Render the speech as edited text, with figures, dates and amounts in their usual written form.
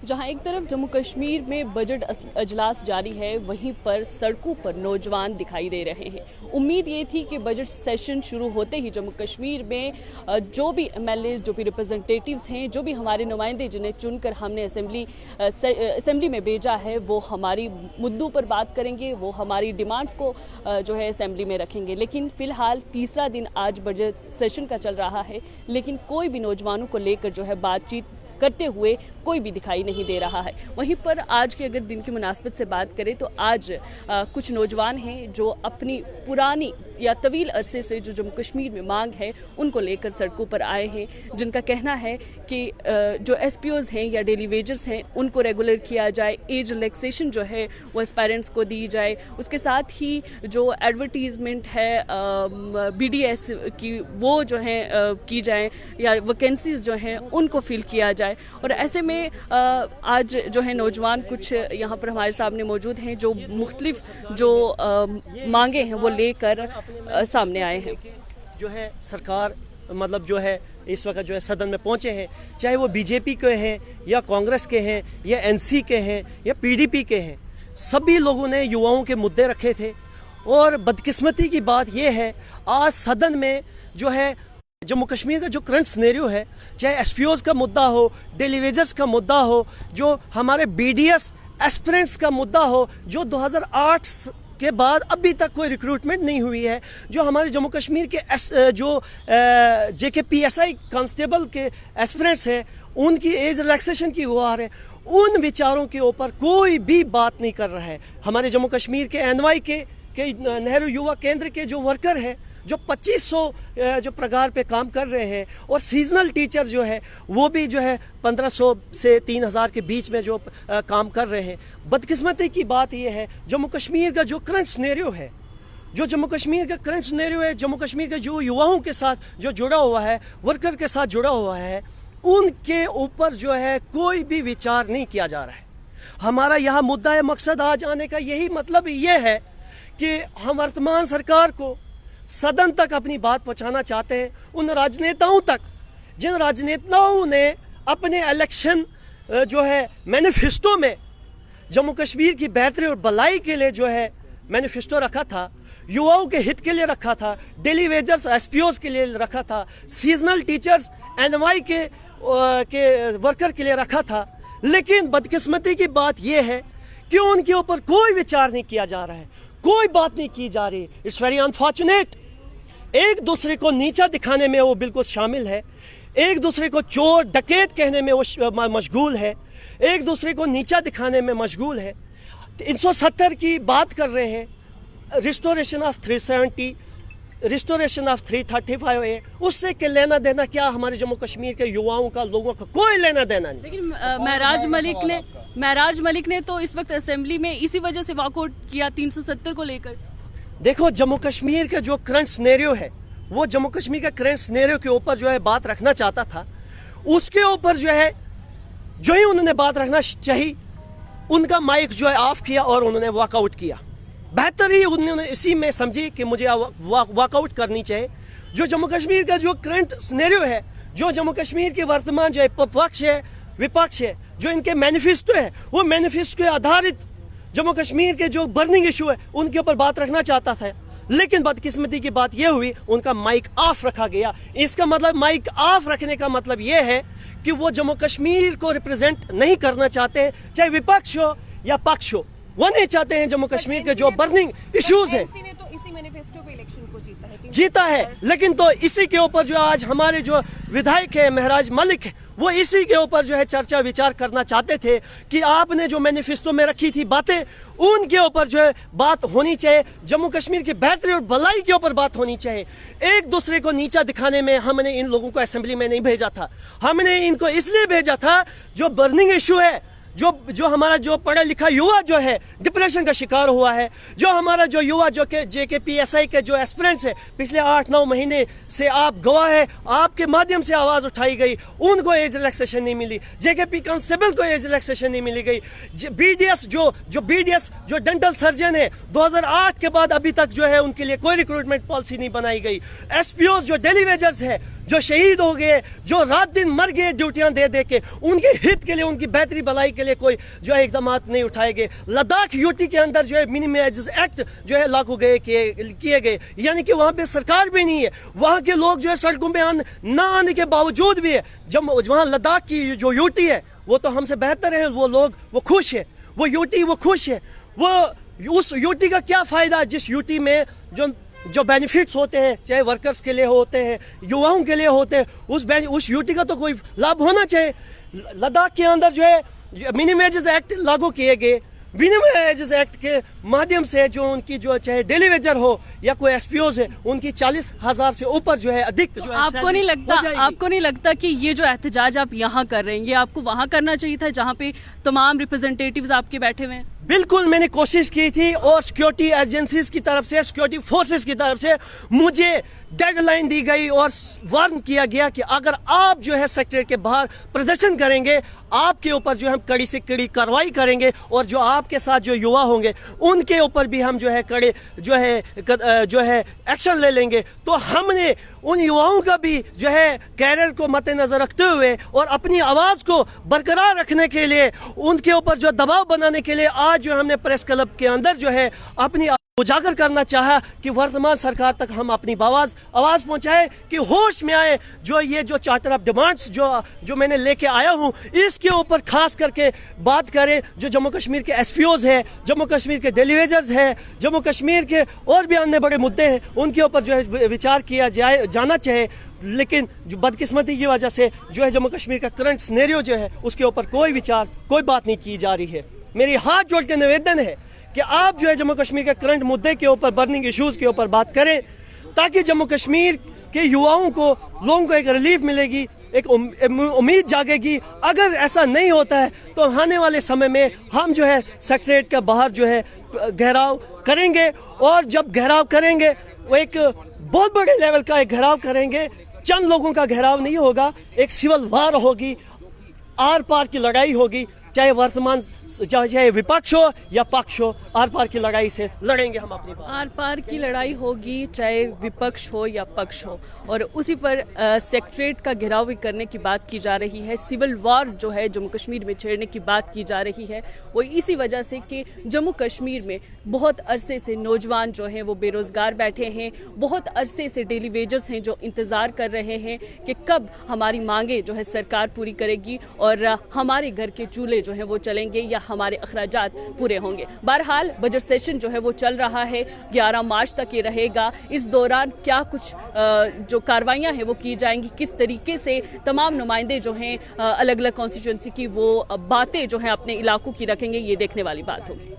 जहां एक तरफ जम्मू कश्मीर में बजट अजलास जारी है, वहीं पर सड़कों पर नौजवान दिखाई दे रहे हैं। उम्मीद ये थी कि बजट सेशन शुरू होते ही जम्मू कश्मीर में जो भी एमएलए, जो भी रिप्रेजेंटेटिव्स हैं, जो भी हमारे नुमाइंदे जिन्हें चुनकर हमने असेंबली में भेजा है, वो हमारी मुद्दों पर बात करेंगे, वो हमारी डिमांड्स को जो है असेंबली में रखेंगे। लेकिन फिलहाल तीसरा दिन आज बजट सेशन का चल रहा है, लेकिन कोई भी नौजवानों को लेकर जो है बातचीत करते हुए कोई भी दिखाई नहीं दे रहा है। वहीं पर आज के अगर दिन की मुनासबत से बात करें तो आज कुछ नौजवान हैं जो अपनी पुरानी या तवील अरसे से जो जम्मू कश्मीर में मांग है उनको लेकर सड़कों पर आए हैं, जिनका कहना है कि जो एसपीओज हैं या डेली वेजर्स हैं उनको रेगुलर किया जाए, एज रिलैक्सेशन जो है वो एस्पायरेंट्स को दी जाए, उसके साथ ही जो एडवर्टीजमेंट है बीडीएस की वो जो है की जाए, या वैकेंसीज जो हैं उनको फिल किया जाए। और ऐसे में आज जो है नौजवान कुछ यहाँ पर हमारे सामने मौजूद हैं जो मुख्तलिफ जो मांगे हैं वो लेकर सामने आए हैं। जो है सरकार मतलब जो है इस वक्त जो है सदन में पहुंचे हैं, चाहे वो बीजेपी के हैं या कांग्रेस के हैं या एनसी के हैं या पीडीपी के हैं, सभी लोगों ने युवाओं के मुद्दे रखे थे। और बदकिस्मती की बात यह है आज सदन में जो है जम्मू कश्मीर का जो करंट सिनेरियो है, चाहे एसपीओज का मुद्दा हो, डेली वेजर्स का मुद्दा हो, जो हमारे बीडीएस एस्पिरेंट्स का मुद्दा हो, जो 2008 के बाद अभी तक कोई रिक्रूटमेंट नहीं हुई है, जो हमारे जम्मू कश्मीर के जो जेकेपीएसआई कांस्टेबल के एस्पिरेंट्स हैं उनकी एज रिलैक्सेशन की गुहार है, उन विचारों के ऊपर कोई भी बात नहीं कर रहा है। हमारे जम्मू कश्मीर के एनवाई के नेहरू युवा केंद्र के जो वर्कर हैं जो 2500 जो पगार पे काम कर रहे हैं, और सीजनल टीचर जो है वो भी जो है 1500 से 3000 के बीच में जो काम कर रहे हैं। बदकिस्मती की बात यह है जम्मू कश्मीर का जो करंट सिनेरियो है, जम्मू कश्मीर का करंट सिनेरियो है, जम्मू कश्मीर के जो युवाओं के साथ जो जुड़ा हुआ है, वर्कर के साथ जुड़ा हुआ है, उनके ऊपर जो है कोई भी विचार नहीं किया जा रहा है। हमारा यहाँ मुद्दा है, मकसद आज आने का यही मतलब ये है कि हम वर्तमान सरकार को सदन तक अपनी बात पहुंचाना चाहते हैं, उन राजनेताओं तक जिन राजनेताओं ने अपने इलेक्शन जो है मैनिफेस्टो में जम्मू कश्मीर की बेहतरी और भलाई के लिए जो है मैनिफेस्टो रखा था, युवाओं के हित के लिए रखा था, डेली वेजर्स एसपीओज के लिए रखा था, सीजनल टीचर्स एनवाई के वर्कर के लिए रखा था। लेकिन बदकिस्मती की बात यह है कि उनके ऊपर कोई विचार नहीं किया जा रहा है, कोई बात नहीं की जा रही। It's very unfortunate. एक दूसरे को नीचा दिखाने में वो बिल्कुल शामिल है, एक दूसरे को चोर डकैत कहने में वो मशगूल है, एक दूसरे को नीचा दिखाने में मशगूल है। 370 की बात कर रहे हैं, restoration of 370, restoration of 335A, उससे के लेना देना क्या हमारे जम्मू कश्मीर के युवाओं का, लोगों का कोई लेना देना नहीं। लेकिन महराज मलिक ने तो इस वक्त असेंबली में इसी वजह से वॉकआउट किया 370 को लेकर। देखो जम्मू कश्मीर का जो करंट सिनेरियो है, वो जम्मू कश्मीर का करंट सिनेरियो के ऊपर जो है बात रखना चाहता था, उसके ऊपर जो है जो ही उन्होंने बात रखना चाहिए उनका माइक जो है ऑफ किया और उन्होंने वॉकआउट किया। बेहतर ही उन्होंने इसी में समझी कि मुझे वॉकआउट करनी चाहिए। जो जम्मू कश्मीर का जो करंट सिनेरियो है, जो जम्मू कश्मीर के वर्तमान जो है पक्ष है, विपक्ष है, जो इनके मैनिफेस्टो है, वो मैनिफेस्टो के आधारित जम्मू कश्मीर के जो बर्निंग इशू है उनके ऊपर बात रखना चाहता था। लेकिन बदकिस्मती की बात यह हुई उनका माइक ऑफ रखा गया। इसका मतलब माइक ऑफ रखने का मतलब यह है कि वो जम्मू कश्मीर को रिप्रेजेंट नहीं करना चाहते हैं, चाहे विपक्ष हो या पक्ष हो, वो नहीं चाहते हैं जम्मू कश्मीर के जो बर्निंग इश्यूज हैं। एनसी ने तो इसी मैनिफेस्टो पे इलेक्शन को जीता है, लेकिन तो इसी के ऊपर जो आज हमारे जो विधायक है महराज मलिक है, वो इसी के ऊपर जो है चर्चा विचार करना चाहते थे कि आपने जो मैनिफेस्टो में रखी थी बातें, उनके ऊपर जो है बात होनी चाहिए, जम्मू कश्मीर की बेहतरी और भलाई के ऊपर बात होनी चाहिए। एक दूसरे को नीचा दिखाने में हमने इन लोगों को असेंबली में नहीं भेजा था, हमने इनको इसलिए भेजा था जो बर्निंग इशू है, जो हमारा जो पढ़ा लिखा युवा जो है डिप्रेशन का शिकार हुआ है, जो हमारा जो युवा जो के जेकेपीएसआई के जो एस्पिरेंट्स है, पिछले 8-9 महीने से आप गवाह है, आपके माध्यम से आवाज उठाई गई, उनको एज रिलैक्सेशन नहीं मिली, जेकेपी कांस्टेबल को एज रिलैक्सेशन नहीं मिली गई, बीडीएस जो डेंटल सर्जन है 2008 के बाद अभी तक जो है उनके लिए कोई रिक्रूटमेंट पॉलिसी नहीं बनाई गई, एसपीओ जो डेली वेजर्स है जो शहीद हो गए, जो रात दिन मर गए ड्यूटियां दे दे के, उनके हित के लिए, उनकी बेहतरी भलाई के लिए कोई जो है इकदाम नहीं उठाए गए। लद्दाख यूटी के अंदर जो है मिनिमम वेजेस एक्ट जो है लागू किए गए, यानी कि वहाँ पे सरकार भी नहीं है, वहाँ के लोग जो है सड़कों में न आने के बावजूद भी है, जब वहाँ लद्दाख की जो यूटी है वो तो हमसे बेहतर है, वो लोग वो खुश है, वो यूटी वो खुश है। वो उस यूटी का क्या फायदा जिस यूटी में जो बेनिफिट्स होते हैं, चाहे वर्कर्स के लिए होते हैं, युवाओं के लिए होते हैं, उस यूटी का तो कोई लाभ होना चाहिए। लद्दाख के अंदर जो है मिनिमम वेजेस एक्ट लागू किए गए, मिनिमम वेजेस एक्ट के माध्यम से जो उनकी जो चाहे डेली वेजर हो या कोई एसपीओज है, उनकी 40,000 से ऊपर जो है अधिक जो है आपको नहीं लगता कि ये जो एहतजाज आप यहाँ कर रहे हैं, ये आपको वहाँ करना चाहिए था जहाँ पे तमाम रिप्रेजेंटेटिव्स आपके बैठे हुए हैं? बिल्कुल, मैंने कोशिश की थी और सिक्योरिटी एजेंसीज की तरफ से, सिक्योरिटी फोर्सेस की तरफ से मुझे डेडलाइन दी गई और वार्न किया गया कि अगर आप जो है सेक्रेटरीट के बाहर प्रदर्शन करेंगे, आपके ऊपर जो हम कड़ी से कड़ी कार्रवाई करेंगे और जो आपके साथ जो युवा होंगे उनके ऊपर भी हम जो है कड़े जो है एक्शन ले लेंगे। तो हमने उन युवाओं का भी जो है कैरियर को मद्देनजर रखते हुए और अपनी आवाज़ को बरकरार रखने के लिए, उनके ऊपर जो दबाव बनाने के लिए आज जो हमने प्रेस क्लब के अंदर जो है अपनी उजागर करना चाहा कि वर्तमान सरकार तक हम अपनी आवाज पहुंचाए कि होश में आए। जो चार्टर ऑफ डिमांड्स जो मैंने लेके आया हूं, इसके ऊपर खास करके बात करें। जो जम्मू कश्मीर के एसपीओज है, जम्मू कश्मीर के डेली वेजर्स है, जम्मू कश्मीर के और भी अन्य बड़े मुद्दे हैं, उनके ऊपर जो है विचार किया जाना चाहिए। लेकिन जो बदकिस्मती की वजह से जो है जम्मू कश्मीर का करंट सिनेरियो जो है उसके ऊपर कोई विचार, कोई बात नहीं की जा रही है। मेरी हाथ जोड़ के निवेदन है कि आप जो है जम्मू कश्मीर के करंट मुद्दे के ऊपर, बर्निंग इश्यूज के ऊपर बात करें, ताकि जम्मू कश्मीर के युवाओं को, लोगों को एक रिलीफ मिलेगी, एक उम्मीद जागेगी। अगर ऐसा नहीं होता है तो आने वाले समय में हम जो है सेक्रेटरीट के बाहर जो है घेराव करेंगे, और जब घेराव करेंगे वो एक बहुत बड़े लेवल का एक घेराव करेंगे। चंद लोगों का घेराव नहीं होगा, एक सिविल वार होगी, आर पार की लड़ाई होगी, चाहे वर्तमान चाहे विपक्ष हो या पक्ष हो, आर पार की लड़ाई से लड़ेंगे हम अपनी बात। आर पार की लड़ाई होगी, चाहे विपक्ष हो या पक्ष हो, और उसी पर सेक्रेटरीट का घेराव भी करने की बात की जा रही है। सिविल वॉर जो है जम्मू कश्मीर में छेड़ने की बात की जा रही है, वो इसी वजह से कि जम्मू कश्मीर में बहुत अरसे से नौजवान जो हैं वो बेरोजगार बैठे हैं, बहुत अरसे से डेली वेजर्स हैं जो इंतज़ार कर रहे हैं कि कब हमारी मांगे जो है सरकार पूरी करेगी और हमारे घर के चूल्हे जो है वो चलेंगे या हमारे अखराजात पूरे होंगे। बहरहाल बजट सेशन जो है वो चल रहा है, 11 मार्च तक ये रहेगा। इस दौरान क्या कुछ जो कार्रवाइयां हैं वो की जाएंगी, किस तरीके से तमाम नुमाइंदे जो हैं अलग अलग कॉन्स्टिट्यूंसी की वो बातें जो हैं अपने इलाकों की रखेंगे, ये देखने वाली बात होगी।